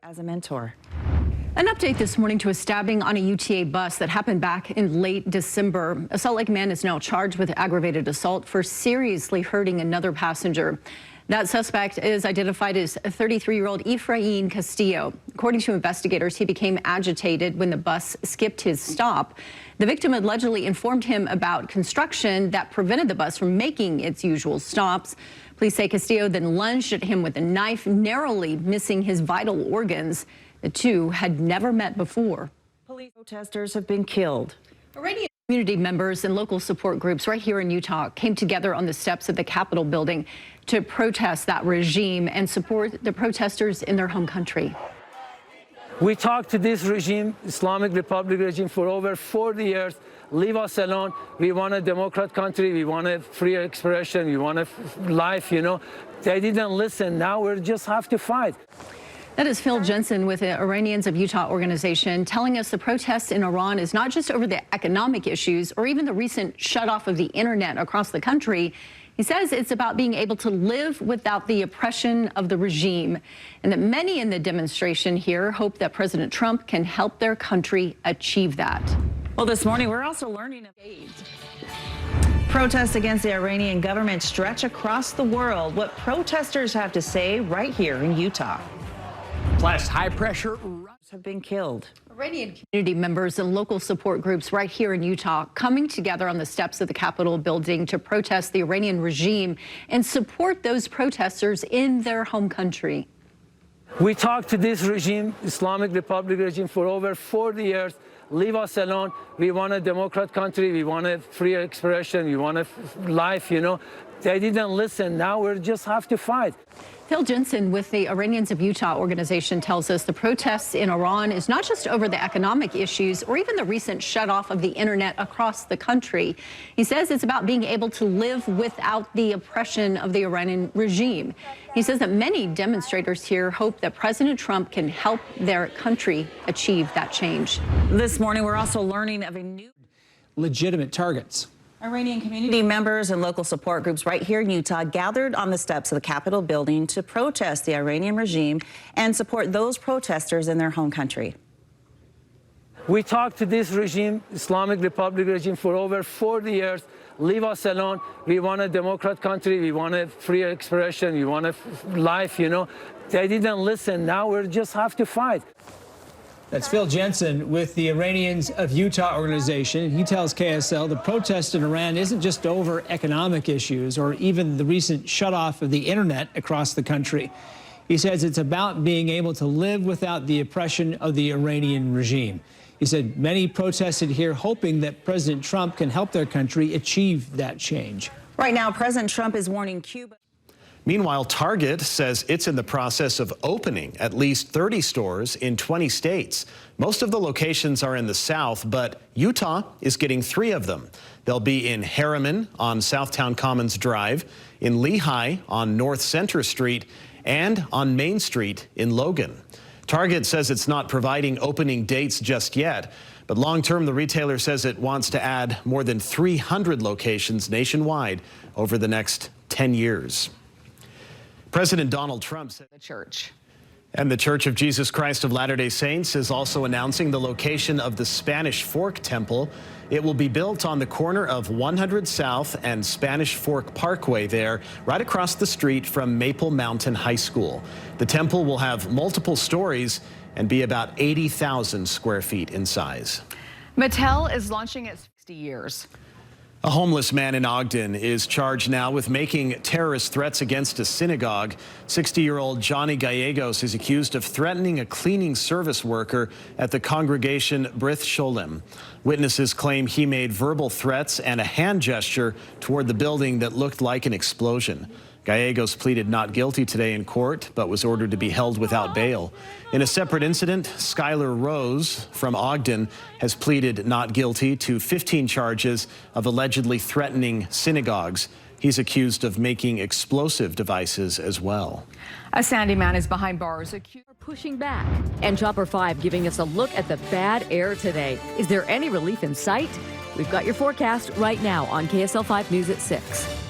as a mentor. An update this morning to a stabbing on a UTA bus that happened back in late December. A Salt Lake man is now charged with aggravated assault for seriously hurting another passenger. That suspect is identified as 33-year-old Efrain Castillo. According to investigators, he became agitated when the bus skipped his stop. The victim allegedly informed him about construction that prevented the bus from making its usual stops. Police say Castillo then lunged at him with a knife, narrowly missing his vital organs. The two had never met before. Police protesters have been killed. Iranian community members and local support groups right here in Utah came together on the steps of the Capitol building to protest that regime and support the protesters in their home country. We talked to this regime, Islamic Republic regime, for over 40 years. Leave us alone. We want a democratic country. We want a free expression. We want a life, you know. They didn't listen. Now we just have to fight. That is Phil Jensen with the Iranians of Utah organization telling us the protests in Iran is not just over the economic issues or even the recent shutoff of the internet across the country. He says it's about being able to live without the oppression of the regime, and that many in the demonstration here hope that President Trump can help their country achieve that. Well, this morning we're also learning of AIDS. Protests against the Iranian government stretch across the world. What protesters have to say right here in Utah. Plus, high pressure have been killed. Iranian community members and local support groups right here in Utah coming together on the steps of the Capitol building to protest the Iranian regime and support those protesters in their home country. We talked to this regime, Islamic Republic regime, for over 40 years. Leave us alone. We want a democratic country. We want a free expression. We want a life, you know. They didn't listen. Now we just have to fight. Phil Jensen with the Iranians of Utah organization tells us the protests in Iran is not just over the economic issues or even the recent shutoff of the internet across the country. He says it's about being able to live without the oppression of the Iranian regime. He says that many demonstrators here hope that President Trump can help their country achieve that change. This morning, we're also learning of a new legitimate targets. Iranian community members and local support groups right here in Utah gathered on the steps of the Capitol building to protest the Iranian regime and support those protesters in their home country. We talked to this regime, Islamic Republic regime, for over 40 years. Leave us alone. We want a democratic country. We want a free expression. We want a life, you know. They didn't listen. Now we just have to fight. That's Phil Jensen with the Iranians of Utah organization. He tells KSL the protest in Iran isn't just over economic issues or even the recent shutoff of the internet across the country. He says it's about being able to live without the oppression of the Iranian regime. He said many protested here hoping that President Trump can help their country achieve that change. Right now, President Trump is warning Cuba. Meanwhile, Target says it's in the process of opening at least 30 stores in 20 states. Most of the locations are in the South, but Utah is getting 3 of them. They'll be in Harriman on Southtown Commons Drive, in Lehigh on North Center Street, and on Main Street in Logan. Target says it's not providing opening dates just yet, but long-term, the retailer says it wants to add more than 300 locations nationwide over the next 10 years. President Donald Trump said the church. And the Church of Jesus Christ of Latter-day Saints is also announcing the location of the Spanish Fork Temple. It will be built on the corner of 100 South and Spanish Fork Parkway there, right across the street from Maple Mountain High School. The temple will have multiple stories and be about 80,000 square feet in size. Mattel is launching its 60 years. A homeless man in Ogden is charged now with making terrorist threats against a synagogue. 60-year-old Johnny Gallegos is accused of threatening a cleaning service worker at the congregation Brith Sholem. Witnesses claim he made verbal threats and a hand gesture toward the building that looked like an explosion. Gallegos pleaded not guilty today in court, but was ordered to be held without bail. In a separate incident, Skylar Rose from Ogden has pleaded not guilty to 15 charges of allegedly threatening synagogues. He's accused of making explosive devices as well. A Sandy man is behind bars accused of pushing back. And Chopper 5 giving us a look at the bad air today. Is there any relief in sight? We've got your forecast right now on KSL 5 News at 6.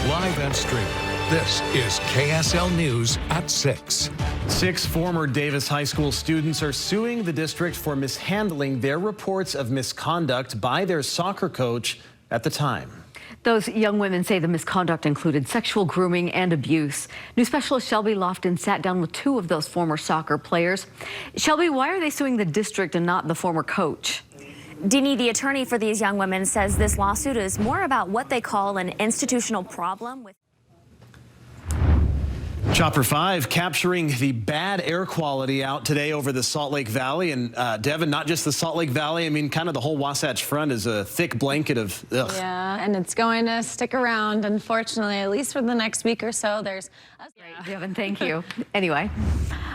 Live and streaming, This is KSL News at 6. 6 former Davis High School students are suing the district for mishandling their reports of misconduct by their soccer coach at the time. Those young women say the misconduct included sexual grooming and abuse. News specialist Shelby Lofton sat down with 2 of those former soccer players. Shelby, why are they suing the district and not the former coach? Deanie, the attorney for these young women, says this lawsuit is more about what they call an institutional problem with. Chopper 5 capturing the bad air quality out today over the Salt Lake Valley. And Devin, not just the Salt Lake Valley, I mean, kind of the whole Wasatch Front is a thick blanket of ugh. Yeah, and it's going to stick around, unfortunately, at least for the next week or so. There's Great, Devin, thank you. Anyway,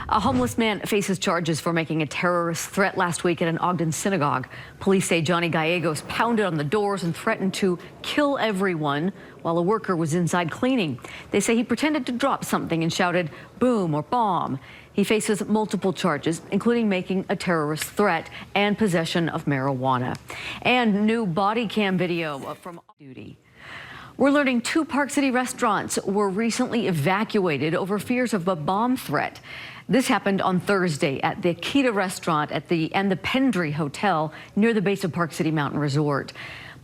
a homeless man faces charges for making a terrorist threat last week at an Ogden synagogue. Police say Johnny Gallegos pounded on the doors and threatened to kill everyone while a worker was inside cleaning. They say he pretended to drop something and shouted boom or bomb. He faces multiple charges, including making a terrorist threat and possession of marijuana. And new body cam video from duty. We're learning 2 Park City restaurants were recently evacuated over fears of a bomb threat. This happened on Thursday at the Akita restaurant and the Pendry Hotel near the base of Park City Mountain Resort.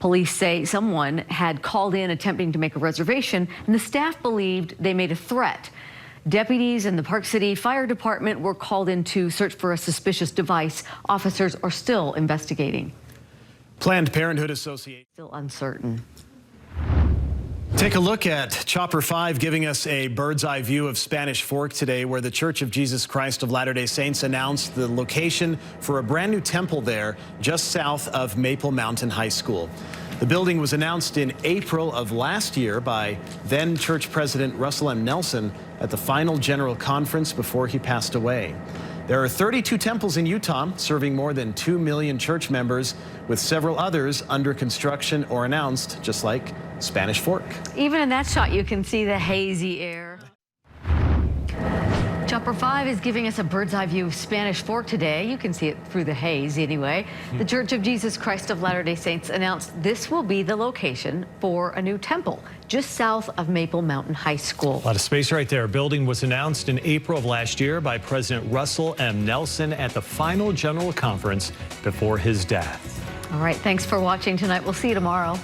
Police say someone had called in attempting to make a reservation, and the staff believed they made a threat. Deputies in the Park City Fire Department were called in to search for a suspicious device. Officers are still investigating. Planned Parenthood Association Still uncertain. Take a look at Chopper 5 giving us a bird's eye view of Spanish Fork today, where the Church of Jesus Christ of Latter-day Saints announced the location for a brand new temple there just south of Maple Mountain High School. The building was announced in April of last year by then Church President Russell M. Nelson at the final General Conference before he passed away. There are 32 temples in Utah, serving more than 2 million church members, with several others under construction or announced, just like Spanish Fork. Even in that shot, you can see the hazy air. Chopper 5 is giving us a bird's eye view of Spanish Fork today. You can see it through the haze anyway. The Church of Jesus Christ of Latter-day Saints announced this will be the location for a new temple just south of Maple Mountain High School. A lot of space right there. Building was announced in April of last year by President Russell M. Nelson at the final General Conference before his death. All right, thanks for watching tonight. We'll see you tomorrow.